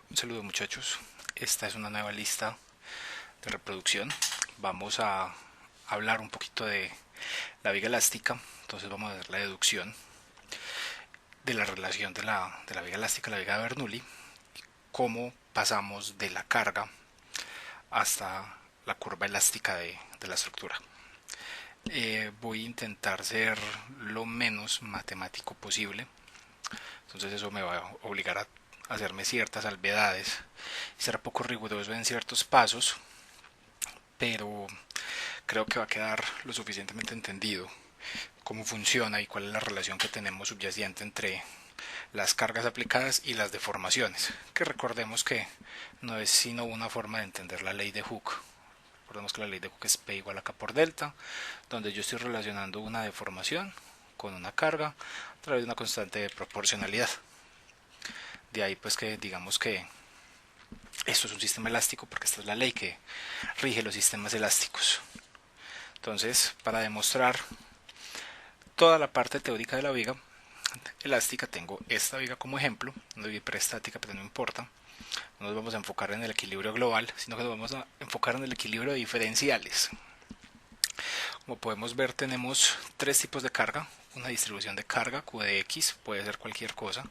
Un saludo muchachos, esta es una nueva lista de reproducción. Vamos a hablar un poquito de la viga elástica, entonces vamos a ver la deducción de la relación de la viga elástica a la viga de Bernoulli, cómo pasamos de la carga hasta la curva elástica de la estructura. Voy a intentar ser lo menos matemático posible, entonces eso me va a obligar a hacerme ciertas salvedades y ser poco riguroso en ciertos pasos, pero creo que va a quedar lo suficientemente entendido cómo funciona y cuál es la relación que tenemos subyacente entre las cargas aplicadas y las deformaciones, que recordemos que no es sino una forma de entender la ley de Hooke. Recordemos que la ley de Hooke es P igual a K por delta, donde yo estoy relacionando una deformación con una carga a través de una constante de proporcionalidad. De ahí pues que digamos que esto es un sistema elástico porque esta es la ley que rige los sistemas elásticos. Entonces, para demostrar toda la parte teórica de la viga elástica, tengo esta viga como ejemplo, una viga hiperestática, pero no importa. No nos vamos a enfocar en el equilibrio global, sino que nos vamos a enfocar en el equilibrio de diferenciales. Como podemos ver, tenemos tres tipos de carga. Una distribución de carga, Q de X, puede ser cualquier cosa.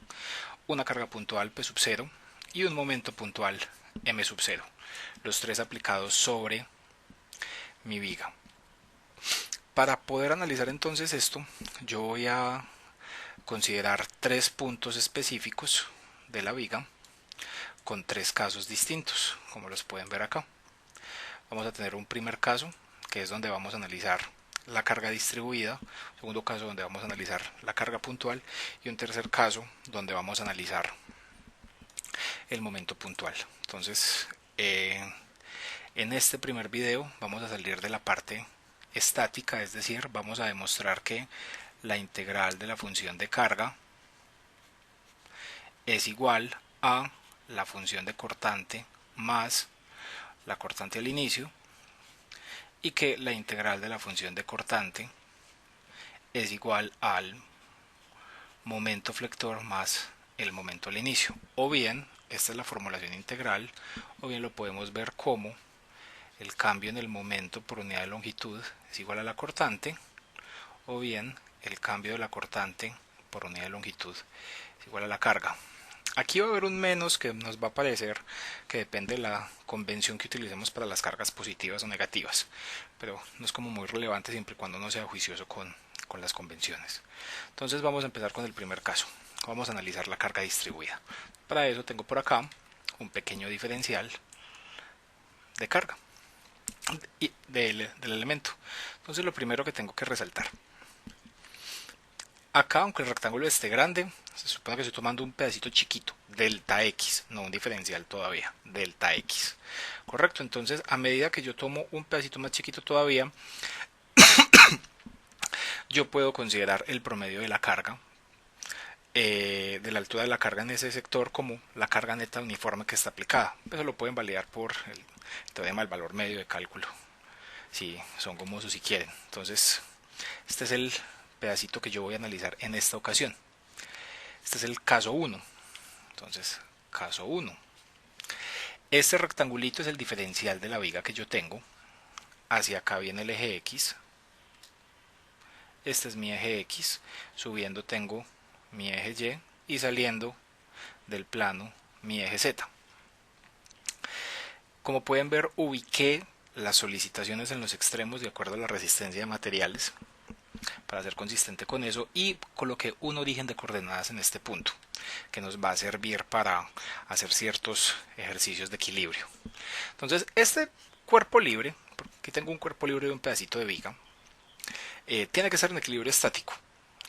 Una carga puntual, P sub 0. Y un momento puntual, M sub 0. Los tres aplicados sobre mi viga. Para poder analizar entonces esto, yo voy a considerar tres puntos específicos de la viga con tres casos distintos, como los pueden ver acá. Vamos a tener un primer caso, que es donde vamos a analizar la carga distribuida, un segundo caso donde vamos a analizar la carga puntual y un tercer caso donde vamos a analizar el momento puntual. Entonces, en este primer video vamos a salir de la parte estática, es decir, vamos a demostrar que la integral de la función de carga es igual a la función de cortante más la cortante al inicio, y que la integral de la función de cortante es igual al momento flector más el momento al inicio. O bien, esta es la formulación integral, o bien lo podemos ver como el cambio en el momento por unidad de longitud es igual a la cortante, o bien el cambio de la cortante por unidad de longitud es igual a la carga. Aquí va a haber un menos que nos va a parecer que depende de la convención que utilicemos para las cargas positivas o negativas, pero no es como muy relevante siempre y cuando no sea juicioso con las convenciones. Entonces vamos a empezar con el primer caso. Vamos a analizar la carga distribuida. Para eso tengo por acá un pequeño diferencial de carga del elemento. Entonces lo primero que tengo que resaltar, acá, aunque el rectángulo esté grande, se supone que estoy tomando un pedacito chiquito, delta x, no un diferencial todavía, delta x. Correcto, entonces a medida que yo tomo un pedacito más chiquito todavía, yo puedo considerar el promedio de la carga, de la altura de la carga en ese sector, como la carga neta uniforme que está aplicada. Eso lo pueden validar por el teorema del valor medio de cálculo, si son gomosos si quieren. Entonces, este es el pedacito que yo voy a analizar en esta ocasión. Este es el caso 1. Entonces, caso 1. Este rectangulito es el diferencial de la viga que yo tengo. Hacia acá viene el eje X. Este es mi eje X. Subiendo tengo mi eje Y y saliendo del plano mi eje Z. Como pueden ver, ubiqué las solicitaciones en los extremos de acuerdo a la resistencia de materiales para ser consistente con eso, y coloqué un origen de coordenadas en este punto que nos va a servir para hacer ciertos ejercicios de equilibrio. Entonces, este cuerpo libre, aquí tengo un cuerpo libre de un pedacito de viga, tiene que ser en equilibrio estático.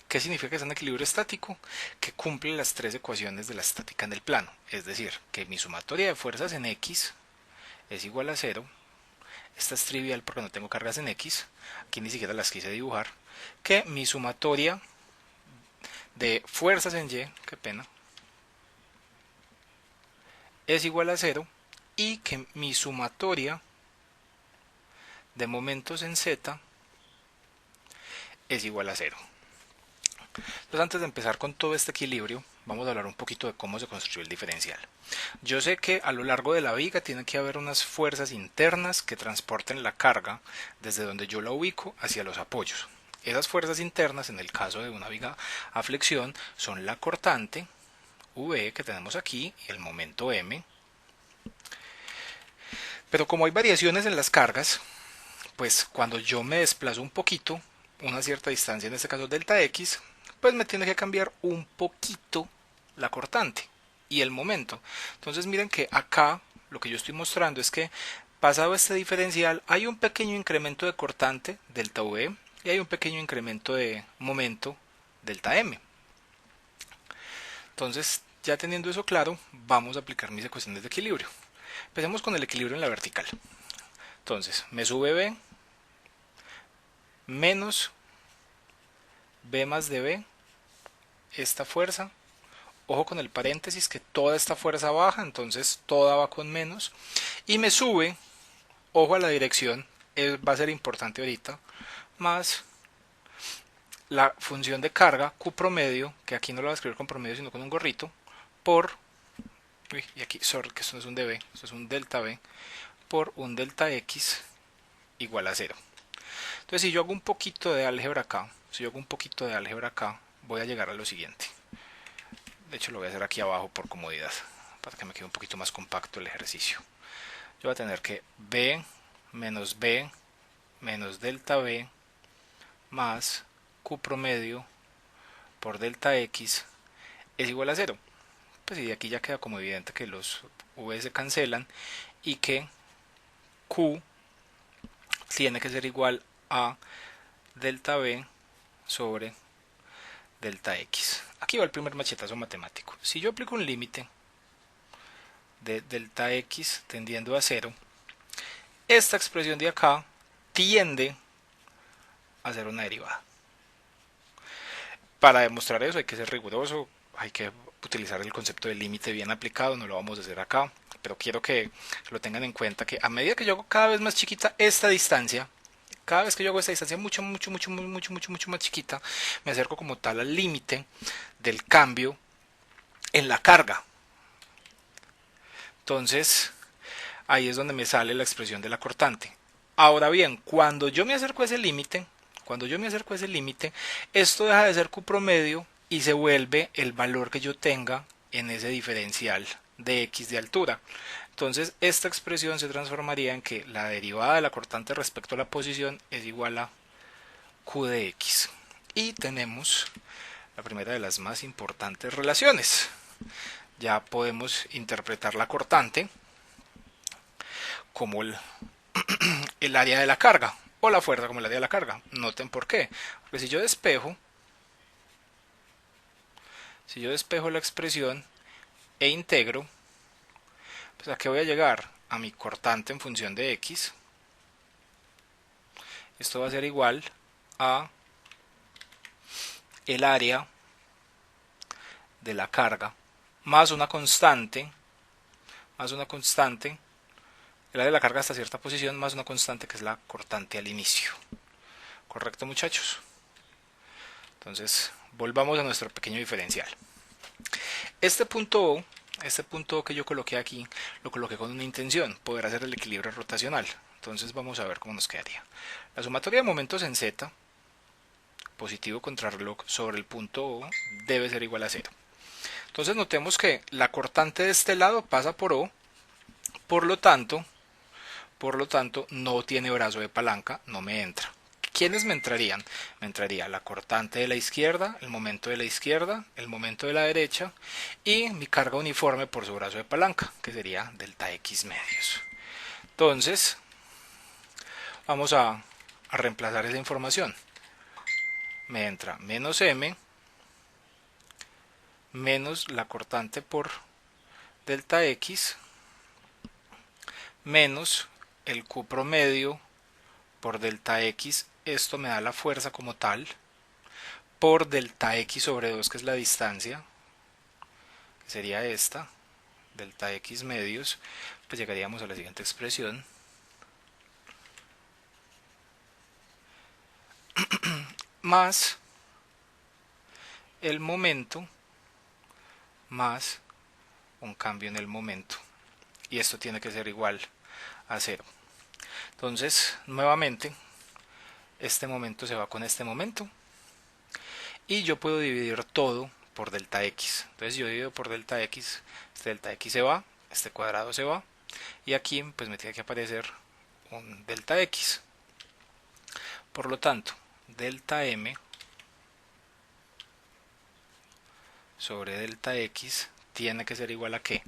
¿Qué significa que es en equilibrio estático? Que cumple las tres ecuaciones de la estática en el plano, es decir, que mi sumatoria de fuerzas en X es igual a 0. Esta es trivial porque no tengo cargas en X, aquí ni siquiera las quise dibujar. Que mi sumatoria de fuerzas en Y, qué pena, es igual a 0, y que mi sumatoria de momentos en Z es igual a 0. Entonces, antes de empezar con todo este equilibrio, vamos a hablar un poquito de cómo se construyó el diferencial. Yo sé que a lo largo de la viga tiene que haber unas fuerzas internas que transporten la carga desde donde yo la ubico hacia los apoyos. Esas fuerzas internas, en el caso de una viga a flexión, son la cortante V que tenemos aquí y el momento M. Pero como hay variaciones en las cargas, pues cuando yo me desplazo un poquito, una cierta distancia, en este caso delta X, pues me tiene que cambiar un poquito la cortante y el momento. Entonces miren que acá lo que yo estoy mostrando es que pasado este diferencial hay un pequeño incremento de cortante delta V y hay un pequeño incremento de momento delta M. Entonces ya teniendo eso claro, vamos a aplicar mis ecuaciones de equilibrio. Empecemos con el equilibrio en la vertical. Entonces me sube B menos B más de B, esta fuerza. Ojo con el paréntesis que toda esta fuerza baja, entonces toda va con menos. Y me sube, ojo a la dirección, va a ser importante ahorita, más la función de carga Q promedio, que aquí no lo voy a escribir con promedio sino con un gorrito, por, y aquí, sorry, que esto no es un dB, esto es un delta B, por un delta X igual a 0. Entonces si yo hago un poquito de álgebra acá, voy a llegar a lo siguiente. De hecho lo voy a hacer aquí abajo por comodidad, para que me quede un poquito más compacto el ejercicio. Yo voy a tener que B menos delta B más Q promedio por delta X es igual a 0. Pues y de aquí ya queda como evidente que los V se cancelan y que Q tiene que ser igual a delta B sobre delta X. Aquí va el primer machetazo matemático. Si yo aplico un límite de delta X tendiendo a 0, esta expresión de acá tiende a ser una derivada. Para demostrar eso hay que ser riguroso, hay que utilizar el concepto de límite bien aplicado, no lo vamos a hacer acá, pero quiero que lo tengan en cuenta que a medida que yo hago cada vez más chiquita esta distancia, cada vez que yo hago esta distancia mucho más chiquita, me acerco como tal al límite del cambio en la carga. Entonces, ahí es donde me sale la expresión de la cortante. Ahora bien, cuando yo me acerco a ese límite, esto deja de ser Q promedio y se vuelve el valor que yo tenga en ese diferencial de X de altura. Entonces esta expresión se transformaría en que la derivada de la cortante respecto a la posición es igual a Q de X. Y tenemos la primera de las más importantes relaciones. Ya podemos interpretar la cortante como el área de la carga o la fuerza como el área de la carga. Noten por qué. Porque si yo despejo la expresión e integro, pues a qué voy a llegar, a mi cortante en función de x. Esto va a ser igual a el área de la carga más una constante, el área de la carga hasta cierta posición más una constante que es la cortante al inicio. ¿Correcto, muchachos? Entonces volvamos a nuestro pequeño diferencial. Este punto O que yo coloqué aquí, lo coloqué con una intención, poder hacer el equilibrio rotacional. Entonces vamos a ver cómo nos quedaría. La sumatoria de momentos en Z, positivo contrarreloj sobre el punto O, debe ser igual a 0. Entonces notemos que la cortante de este lado pasa por O, por lo tanto no tiene brazo de palanca, no me entra. ¿Quiénes me entrarían? Me entraría la cortante de la izquierda, el momento de la izquierda, el momento de la derecha y mi carga uniforme por su brazo de palanca, que sería delta X medios. Entonces, vamos a reemplazar esa información. Me entra menos M menos la cortante por delta X menos el Q promedio por delta X. Esto me da la fuerza como tal por delta X sobre 2, que es la distancia, que sería esta, delta X medios. Pues llegaríamos a la siguiente expresión. Más el momento más un cambio en el momento, y esto tiene que ser igual a 0. Entonces, nuevamente, este momento se va con este momento, y yo puedo dividir todo por delta x. Entonces yo divido por delta x, este delta x se va, este cuadrado se va, y aquí pues me tiene que aparecer un delta x. Por lo tanto, delta m sobre delta x tiene que ser igual a ¿qué?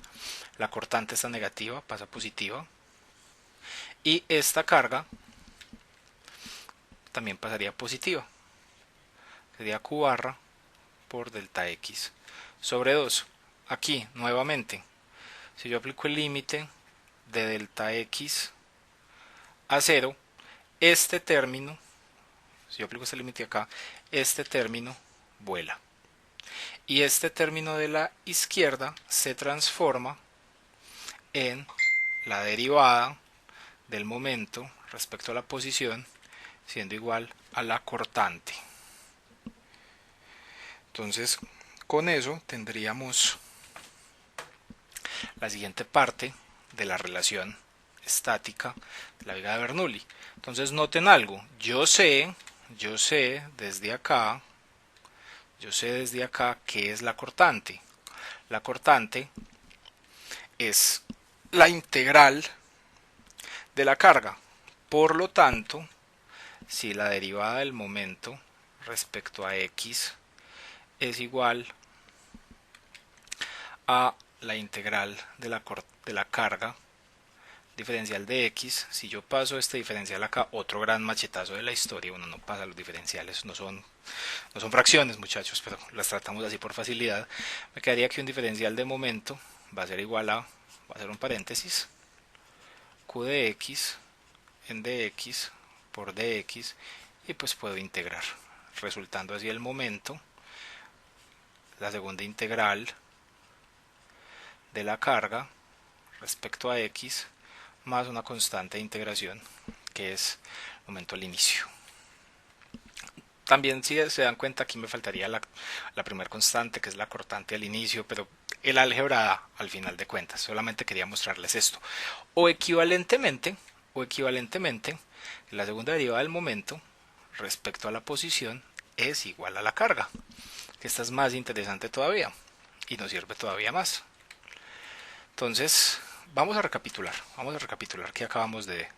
La cortante está negativa, pasa a positiva, y esta carga también pasaría a positiva. Sería q barra por delta x sobre 2. Aquí, nuevamente, si yo aplico el límite de delta x a 0, este término, si yo aplico este límite acá, este término vuela. Y este término de la izquierda se transforma en la derivada del momento respecto a la posición, siendo igual a la cortante. Entonces, con eso tendríamos la siguiente parte de la relación estática de la viga de Bernoulli. Entonces, noten algo, yo sé desde acá, qué es la cortante. La cortante es la integral de la carga. Por lo tanto, si la derivada del momento respecto a x es igual a la integral de la carga diferencial de x, si yo paso este diferencial acá, otro gran machetazo de la historia, uno no pasa los diferenciales, no son fracciones, muchachos, pero las tratamos así por facilidad, me quedaría que un diferencial de momento va a ser igual a, va a ser un paréntesis, q de x en dx por dx, y pues puedo integrar, resultando así el momento, la segunda integral de la carga respecto a x, más una constante de integración, que es el momento al inicio. También, si se dan cuenta, aquí me faltaría la primera constante, que es la cortante al inicio, pero el álgebra da al final de cuentas. Solamente quería mostrarles esto. O equivalentemente, la segunda derivada del momento respecto a la posición es igual a la carga. Esta es más interesante todavía y nos sirve todavía más. Entonces, vamos a recapitular qué acabamos de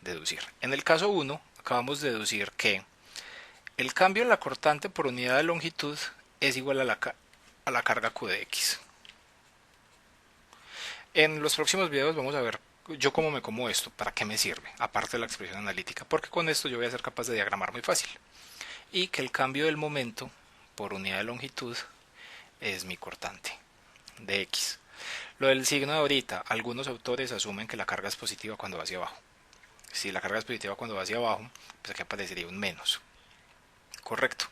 deducir. En el caso 1, acabamos de deducir que el cambio en la cortante por unidad de longitud es igual a la carga Q de X. En los próximos videos vamos a ver yo cómo me como esto, para qué me sirve, aparte de la expresión analítica, porque con esto yo voy a ser capaz de diagramar muy fácil. Y que el cambio del momento por unidad de longitud es mi cortante de X. Lo del signo de ahorita, algunos autores asumen que la carga es positiva cuando va hacia abajo. Si la carga es positiva cuando va hacia abajo, pues aquí aparecería un menos. Correcto.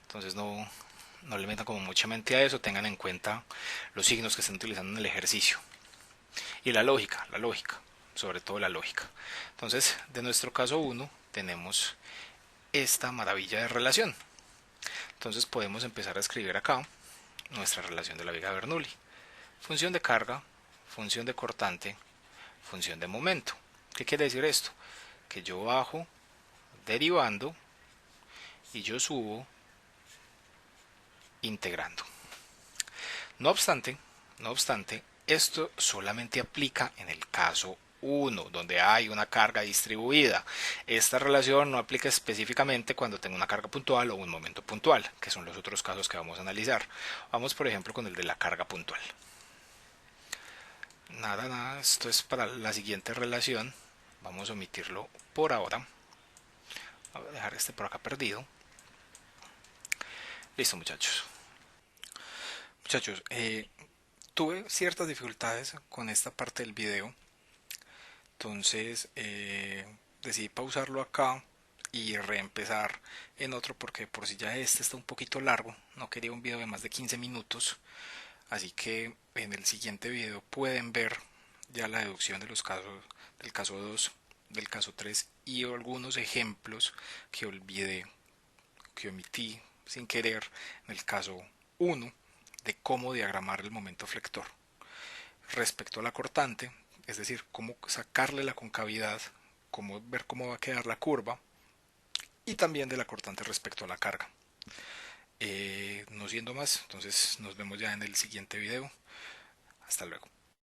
Entonces no le metan como mucha mente a eso, tengan en cuenta los signos que están utilizando en el ejercicio. Y la lógica, sobre todo la lógica. Entonces, de nuestro caso 1 tenemos esta maravilla de relación. Entonces podemos empezar a escribir acá nuestra relación de la viga de Bernoulli. Función de carga, función de cortante, función de momento. ¿Qué quiere decir esto? Que yo bajo derivando y yo subo integrando. No obstante, esto solamente aplica en el caso 1, donde hay una carga distribuida. Esta relación no aplica específicamente cuando tengo una carga puntual o un momento puntual, que son los otros casos que vamos a analizar. Vamos, por ejemplo, con el de la carga puntual. Nada, esto es para la siguiente relación. Vamos a omitirlo por ahora. Voy a dejar este por acá perdido. Listo, muchachos. Tuve ciertas dificultades con esta parte del video, entonces decidí pausarlo acá y reempezar en otro, porque por si ya este está un poquito largo, no quería un video de más de 15 minutos, así que en el siguiente video pueden ver ya la deducción de los casos del caso 2, del caso 3 y algunos ejemplos que omití sin querer en el caso 1. de cómo diagramar el momento flector respecto a la cortante, es decir, cómo sacarle la concavidad, cómo ver cómo va a quedar la curva, y también de la cortante respecto a la carga. No siendo más, entonces nos vemos ya en el siguiente video. Hasta luego.